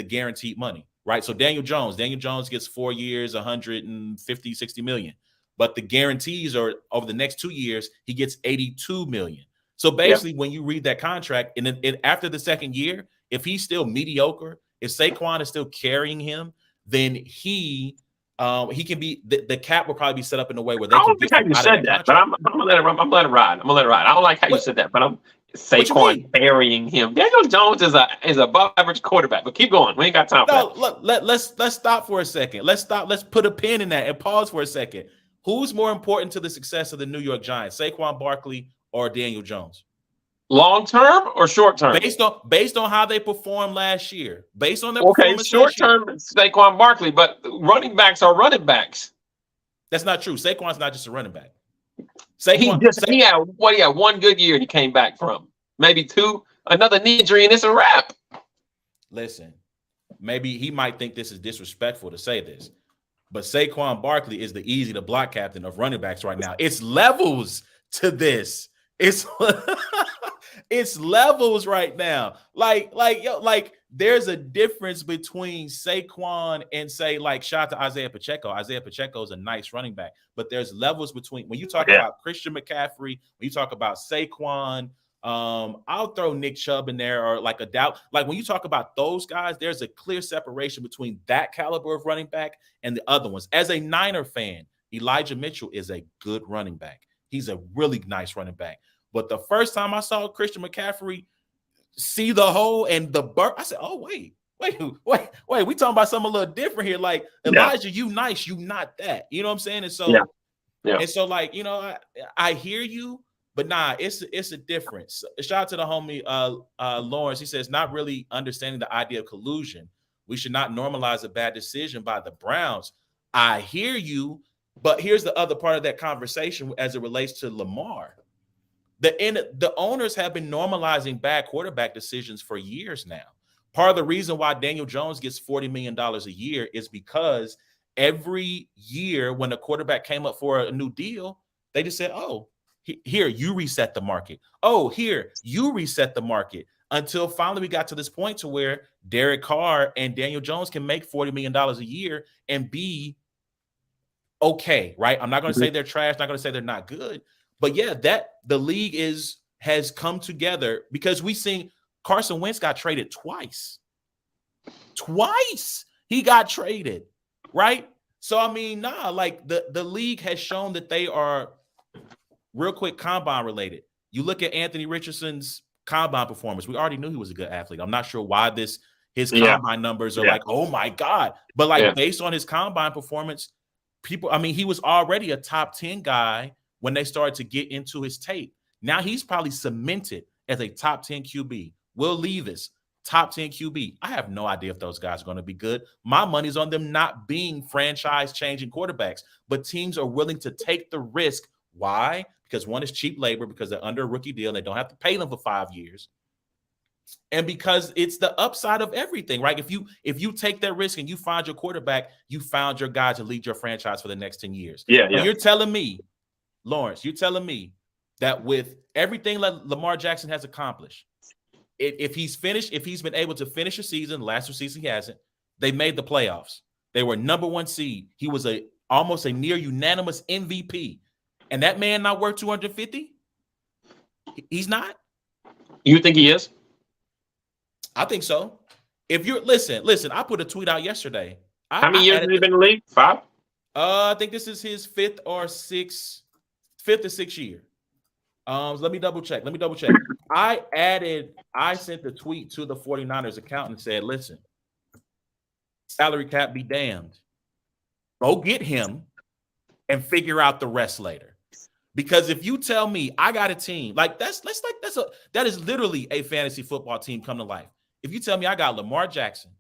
guaranteed money, right? So Daniel Jones gets 4 years, 150, 60 million. But the guarantees are over the next 2 years, he gets 82 million. So basically, when you read that contract, and then after the second year, if he's still mediocre, if Saquon is still carrying him, then he can be the cap will probably be set up in a way where they I can don't think how you said that, but I'm gonna let it ride. I don't like how you said that, but I'm Saquon burying him. Daniel Jones is above average quarterback, but keep going. We ain't got time for that. Look, let's stop for a second. Let's put a pin in that and pause for a second. Who's more important to the success of the New York Giants, Saquon Barkley or Daniel Jones? Long term or short term? Based on how they performed last year. Based on their performance short term, Saquon Barkley, but running backs are running backs. That's not true. Saquon's not just a running back. He had one good year he came back from. Maybe 2, another knee injury, and it's a wrap. Listen, maybe he might think this is disrespectful to say this, but Saquon Barkley is the easy to block captain of running backs right now. It's levels to this. It's levels right now. Like there's a difference between Saquon and shout out to Isaiah Pacheco. Isaiah Pacheco is a nice running back, but there's levels between when you talk about Christian McCaffrey, when you talk about Saquon, I'll throw Nick Chubb in there or a doubt. Like when you talk about those guys, there's a clear separation between that caliber of running back and the other ones. As a Niner fan, Elijah Mitchell is a good running back. He's a really nice running back. But the first time I saw Christian McCaffrey see the hole and the burp, I said, oh, wait. We talking about something a little different here. Like, Elijah, you nice, you not that. You know what I'm saying? And so, and so I hear you, But nah, it's a difference. Shout out to the homie Lawrence. He says, not really understanding the idea of collusion. We should not normalize a bad decision by the Browns. I hear you, but here's the other part of that conversation as it relates to Lamar. The owners have been normalizing bad quarterback decisions for years now. Part of the reason why Daniel Jones gets $40 million a year is because every year when a quarterback came up for a new deal, they just said, oh, here, you reset the market. Oh, here, you reset the market. Until finally we got to this point to where Derek Carr and Daniel Jones can make $40 million a year and be okay, right? I'm not going to say they're trash, not going to say they're not good. But yeah, that the league has come together because we seen Carson Wentz got traded twice. Twice he got traded, right? So I mean, like the league has shown that they are real quick combine related. You look at Anthony Richardson's combine performance. We already knew he was a good athlete. I'm not sure why his combine numbers are like, oh my God. But like based on his combine performance, he was already a top 10 guy when they started to get into his tape. Now he's probably cemented as a top 10 QB. Will Levis, top 10 QB. I have no idea if those guys are going to be good. My money's on them not being franchise-changing quarterbacks, but teams are willing to take the risk. Why? Because one is cheap labor, because they're under a rookie deal and they don't have to pay them for 5 years. And because it's the upside of everything, right? If you take that risk and you find your quarterback, you found your guy to lead your franchise for the next 10 years. Yeah. You're telling me, Lawrence, you're telling me that with everything that Lamar Jackson has accomplished, if he's been able to finish a season, last season he hasn't, they made the playoffs. They were number 1 seed. He was almost a near unanimous MVP. And that man not worth 250? He's not? You think he is? I think so. If you're listen, I put a tweet out yesterday. How many years has he been in the league? 5? I think this is his fifth or sixth year. Let me double check. I sent the tweet to the 49ers account and said, listen, salary cap be damned. Go get him and figure out the rest later. Because if you tell me I got a team, like that is literally a fantasy football team come to life. If you tell me I got Lamar Jackson,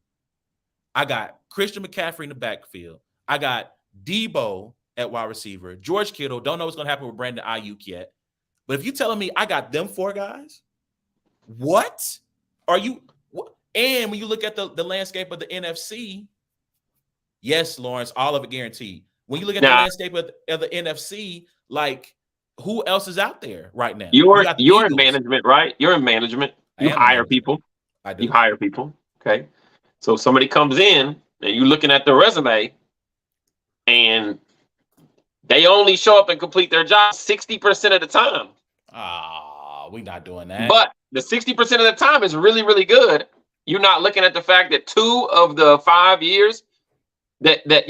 I got Christian McCaffrey in the backfield, I got Debo at wide receiver, George Kittle, don't know what's going to happen with Brandon Ayuk yet. But if you're telling me I got them 4 guys, what are you? And when you look at the landscape of the NFC, yes, Lawrence, all of it guaranteed. When you look at the landscape of the NFC, like who else is out there right now? You're in management, right? You're in management. You hire people. I do. You hire people. Okay. So somebody comes in and you're looking at the resume and they only show up and complete their job 60% of the time. We're not doing that. But the 60% of the time is really, really good. You're not looking at the fact that 2 of the 5 years that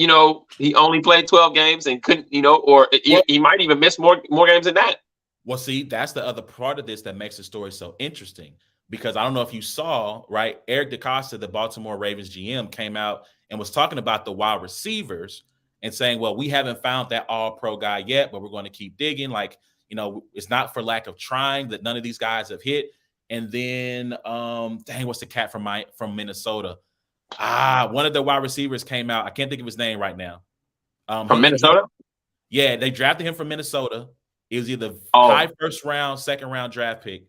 he only played 12 games and couldn't, or he might even miss more games than that. Well, see, that's the other part of this that makes the story so interesting, because I don't know if you saw, right? Eric DeCosta, the Baltimore Ravens GM, came out and was talking about the wide receivers and saying, well, we haven't found that all-pro guy yet, but we're going to keep digging. Like, it's not for lack of trying that none of these guys have hit. And then, what's the cat from Minnesota? One of the wide receivers came out. I can't think of his name right now. From Minnesota? Yeah, they drafted him from Minnesota. It was either high first round, second round draft pick.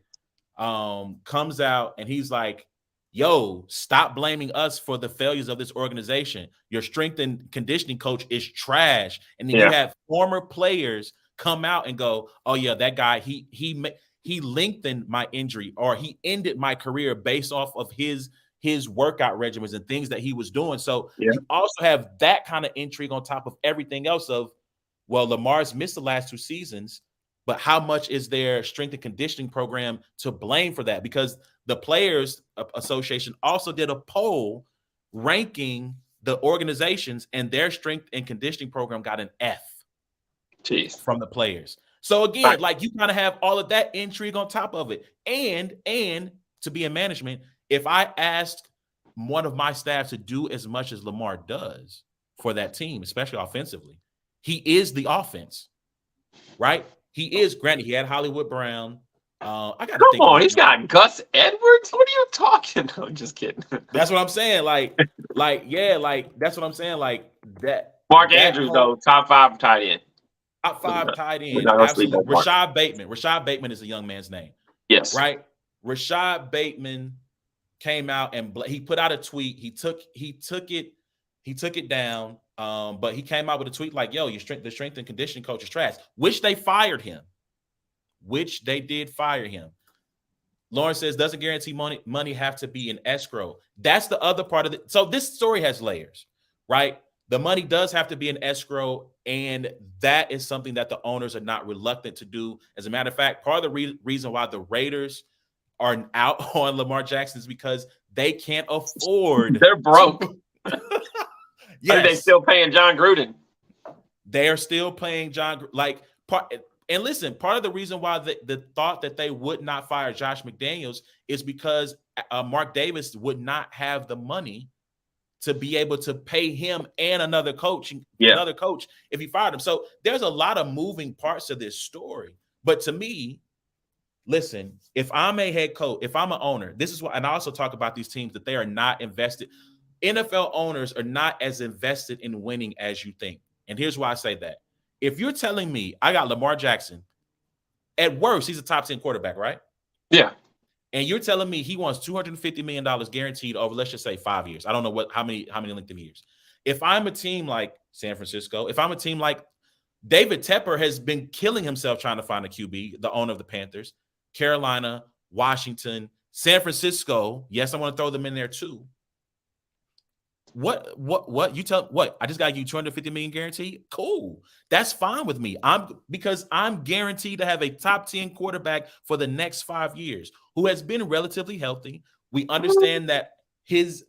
Comes out and he's like, yo, stop blaming us for the failures of this organization. Your strength and conditioning coach is trash. And then you have former players come out and go, oh yeah, that guy, he lengthened my injury, or he ended my career based off of his workout regimens and things that he was doing. So you also have that kind of intrigue on top of everything else of, well, Lamar's missed the last 2 seasons, but how much is their strength and conditioning program to blame for that? Because the Players Association also did a poll ranking the organizations, and their strength and conditioning program got an F from the players. So again, like you kind of have all of that intrigue on top of it. And to be in management, if I asked one of my staff to do as much as Lamar does for that team, especially offensively, he is the offense, right? He is, granted, he had Hollywood Brown. I got to Come think. on, he's got Gus Edwards. What are you talking? I'm just kidding. That's what I'm saying. Yeah, that's what I'm saying. Like that. Mark That Andrews, whole though, top 5 tight end. top 5 tight We're end. not gonna sleep Absolutely. on Mark. Rashad Bateman. Rashad Bateman is a young man's name. Yes. Right. Rashad Bateman came out and he put out a tweet. He took it down. But he came out with a tweet like, "Yo, the strength and conditioning coach is trash." Which they fired him. Which they did fire him. Lawrence says, doesn't guarantee money have to be in escrow. That's the other part of it. So this story has layers, right? The money does have to be in escrow, and that is something that the owners are not reluctant to do. As a matter of fact, part of the reason why the Raiders are out on Lamar Jackson is because they can't afford. They're broke. Yes. Are they still paying John Gruden? They are still paying John. And listen, part of the reason why the thought that they would not fire Josh McDaniels is because Mark Davis would not have the money to be able to pay him and another coach if he fired him. So there's a lot of moving parts to this story. But to me, listen, if I'm a head coach, if I'm an owner, this is what, and I also talk about these teams that they are not invested. NFL owners are not as invested in winning as you think. And here's why I say that. If you're telling me I got Lamar Jackson, at worst, he's a top 10 quarterback, right? Yeah. And you're telling me he wants $250 million guaranteed over, let's just say 5 years. I don't know how many length of years. If I'm a team like San Francisco, if I'm a team like David Tepper has been killing himself trying to find a QB, the owner of the Panthers, Carolina, Washington, San Francisco. Yes, I want to throw them in there too. What you tell what? I just got you 250 million guaranteed. Cool. That's fine with me. Because I'm guaranteed to have a top 10 quarterback for the next 5 years who has been relatively healthy. We understand that his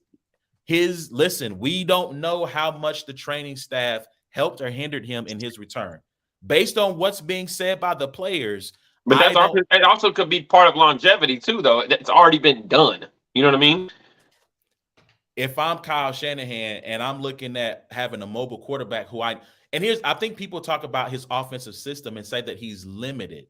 listen, we don't know how much the training staff helped or hindered him in his return. Based on what's being said by the players. But it also could be part of longevity too, though. That's already been done. You know what I mean? If I'm Kyle Shanahan and I'm looking at having a mobile quarterback I think people talk about his offensive system and say that he's limited.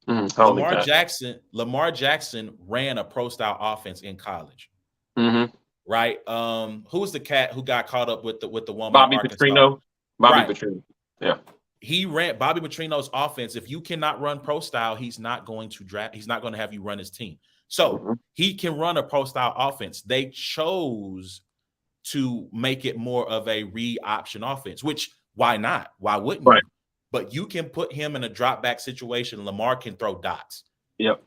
Lamar Jackson ran a pro style offense in college. Mm-hmm. Right? Who was the cat who got caught up with the woman? Bobby Petrino. Petrino. Yeah. He ran Bobby Petrino's offense. If you cannot run pro style, he's not going to have you run his team. So he can run a pro-style offense. They chose to make it more of a read option offense, which why not? Why wouldn't you? But you can put him in a drop back situation. Lamar can throw dots. Yep.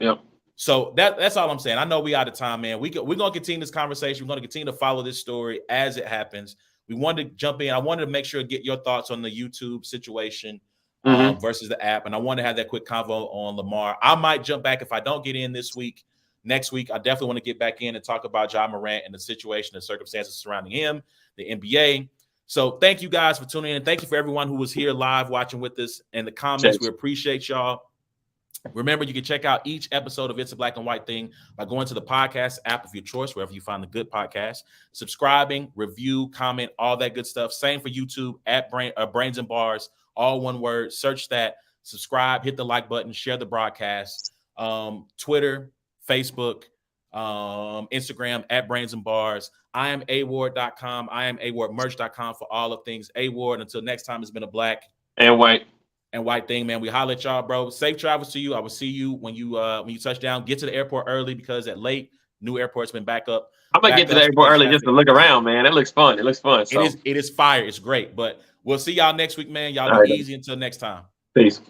So that's all I'm saying. I know we out of time, man. We're going to continue this conversation. We're going to continue to follow this story as it happens. We wanted to jump in. I wanted to make sure to get your thoughts on the YouTube situation versus the app. And I want to have that quick convo on Lamar. I might jump back if I don't get in this week. Next week, I definitely want to get back in and talk about Ja Morant and the situation and circumstances surrounding him, the NBA. So thank you guys for tuning in. Thank you for everyone who was here live watching with us in the comments. Cheers. We appreciate y'all. Remember, you can check out each episode of It's a Black and White Thing by going to the podcast app of your choice, wherever you find the good podcast, subscribing, review, comment, all that good stuff. Same for YouTube at Brains and Bars, all one word. Search that, subscribe, hit the like button, share the broadcast. Twitter, Facebook, Instagram at Brains and Bars. I am award.com. I am awardmerch.com for all of things Award. Until next time, it's been a black and white thing, man. We holler at y'all, bro. Safe travels to you. I will see you when you touch down. Get to the airport early because at late, new airport's been back up. I'm gonna get to the airport early just to look around, man. It looks fun. So. It is fire. It's great. But we'll see y'all next week, man. Y'all be easy until next time. Peace.